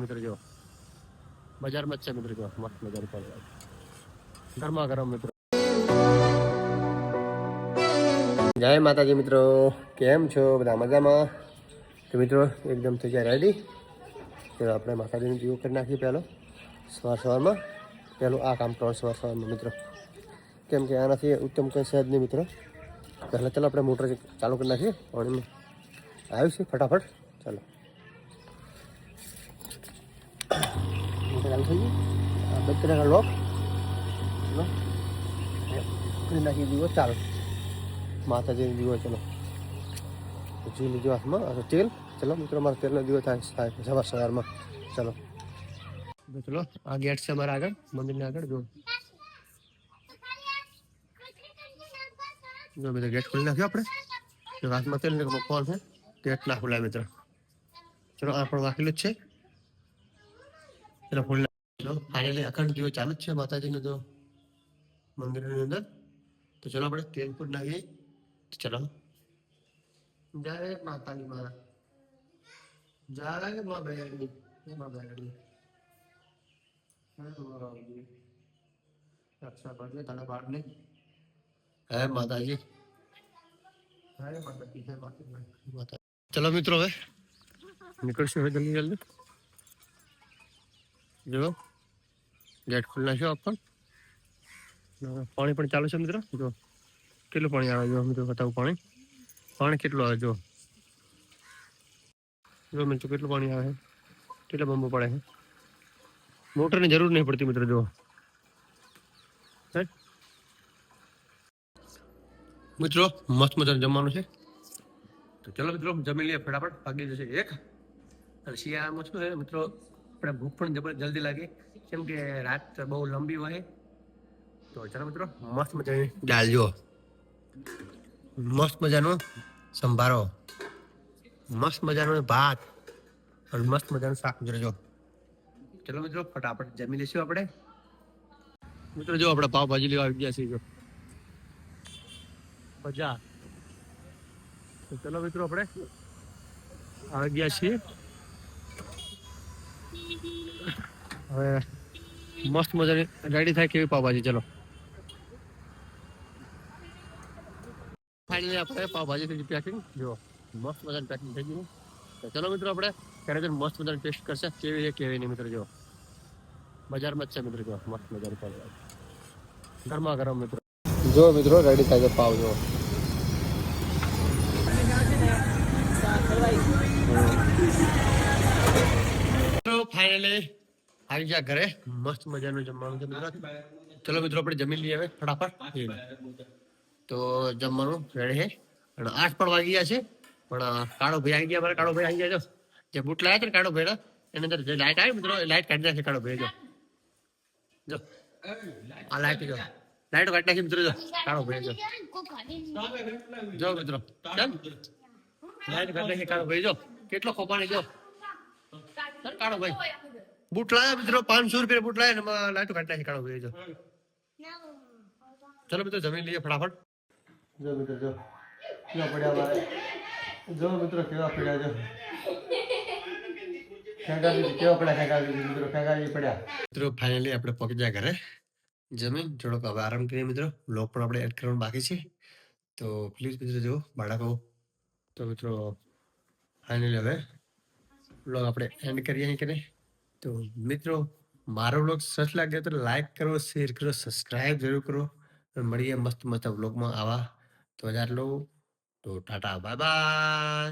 મિત્રો જો બજારમાં જ છે મિત્રો જો મસ્ત બજાર પર ગરમા ગરમ મિત્રો. જય માતાજી મિત્રો, કેમ છો બધા? મજામાં? તો મિત્રો એકદમ થઈ જાય રેડી. તો આપણે માતાજીને દીવો કરી નાખીએ પહેલો સવારમાં. પહેલું આ કામ ત્રણ સવારમાં મિત્રો, કેમ કે આનાથી ઉત્તમ કંઈ સહેજ નહીં મિત્રો. પહેલાં ચાલો આપણે મોટર ચાલુ કરી નાખીએ. પાણીમાં આવ્યું છે ફટાફટ. ચાલો મોટર ચાલુ થઈ ગઈ. બંધ કરી લોક કરી નાખી દીવો. ચાલો માતાજીનો દીવો. ચલો જી લીધો હાથમાં તેલ. ચલો મિત્રો અમારા તેલનો દીવો થાય સવારમાં. ચલો ચલો આ ગેટ છે અમારા આગળ, મંદિરની આગળ. જો મિત્રો ગેટ ખોલી નાખ્યો આપણે. હાથમાં તેલ કોણ છે ગેટ ના ખોલાય મિત્રો. ચલો આ પણ વાકેલું જ છે. ચલો ખોલી નાખ્યો. ફાઇનલી અખંડ દીવો ચાલુ જ છે માતાજીનો તો મંદિરની અંદર. તો ચલો આપણે તેલ પણ નાખીએ. ચલો જય માતાજી માં, જય મા બેડી, જય મા બેડી. રક્ષા કરજે તારા બાળને. હે માતાજી, હે માતાજી, હે માતા. ચલો મિત્રો હવે નીકળશું હવે જલ્દી જલ્દી. જો ગેટ ખોલી નાખ્યો આપણ. પાણી પણ ચાલુ છે મિત્રો. જો કેટલું પાણી આવે જો મિત્રો, બતાવું પાણી. પાણી કેટલું આવે જો. જો મિત્રો કેટલું પાણી આવે છે, કેટલા બંબો પડે છે. મોટરની જરૂર નહીં પડતી મિત્રો. જો મિત્રો મસ્ત મજાનું જમવાનું છે. તો ચલો મિત્રો જમી લઈએ ફટાફટ. ભાગી જશે એક. અને શિયાળામાં શું છે મિત્રો, આપણે ભૂખ પણ જલ્દી લાગે કેમ કે રાત બહુ લંબી હોય. તો ચાલો મિત્રો મસ્ત મજાની દાળ, જો મસ્ત મજાનો સંભારો, મસ્ત મજાનો ભાત અને મસ્ત મજાનું શાક જો. ચલો મિત્રો ફટાફટ જમી લઈશું આપણે. મિત્રો જો આપણે પાવભાજી લેવા આવી ગયા છીએ. જો મજા. તો ચલો મિત્રો આપણે આવી ગયા છીએ. હવે મસ્ત મજાની રેડી થાય કેવી પાવભાજી. ચલો ફાઇનલી આપણે પાવભાજી થઈ પેકિંગ. જો મસ્ત મજાનું પેકિંગ થઈ ગયું. તો ચલો મિત્રો આપણે ત્યારે મસ્ત મજાનું ટેસ્ટ કરશે કેવી છે કેવી નહીં મિત્રો. જો બજારમાં જ છે મિત્રો. જો મસ્ત મજાનું પાવ ગરમા ગરમ મિત્રો. જો મિત્રો રેડી થાય છે પાવ. જો ફાઇનલી આવી ગયા ઘરે. મસ્ત મજાનું જમવાનું છે મિત્રો. ચલો મિત્રો આપણે જમી લઈએ હવે ફટાફટ. તો જમવાનું રેડી છે. અને 8 પણ વાગી ગયા છે. પણ કાળો ભાઈ આવી ગયા. અમારે કાળો ભાઈ આવી ગયા. જો જે બૂટ લાયા છે ને કાળો ભાઈ એની અંદર જે લાઈટ આવી મિત્રો, એ લાઈટ કાઢી નાખે કાળો ભાઈ. જો આ લાઈટ, જો લાઈટ કાઢી નાખી મિત્રો. જો કાળો ભાઈ. જો મિત્રો લાઈટ કાઢી નાખી કાળો ભાઈ. જો કેટલો ખોપાણી. જો કાળો ભાઈ બૂટ લાયા મિત્રો, 500 રૂપિયા બૂટ લાયા. એમાં લાઈટ કાઢી નાખી કાળો ભાઈ. જો ચલો મિત્રો જમી લઈએ ફટાફટ. જો મિત્રો જો કેવા પડ્યા મારે. જો મિત્રો કેવા પડ્યા. જો ફેંકાવી કેવા પડ્યા. ફેંકાવી મિત્રો, ફેંકાવી પડ્યા મિત્રો. ફાઇનલી આપણે પહોંચી ગયા ઘરે. જમીન થોડોક હવે આરામ કરીએ મિત્રો. લોક પણ આપણે એડ કરવાનું બાકી છે. તો પ્લીઝ મિત્રો જો બાળકો. તો મિત્રો ફાઇનલી હવે વ્લોગ આપણે એન્ડ કરીએ અહીં કરે. તો મિત્રો મારો વ્લોગ સરસ લાગે તો લાઈક કરો, શેર કરો, સબસ્ક્રાઈબ જરૂર કરો. મળીએ મસ્ત મસ્ત વ્લોગમાં આવા. તો 1000 લો. તો ટાટા બાય બાય.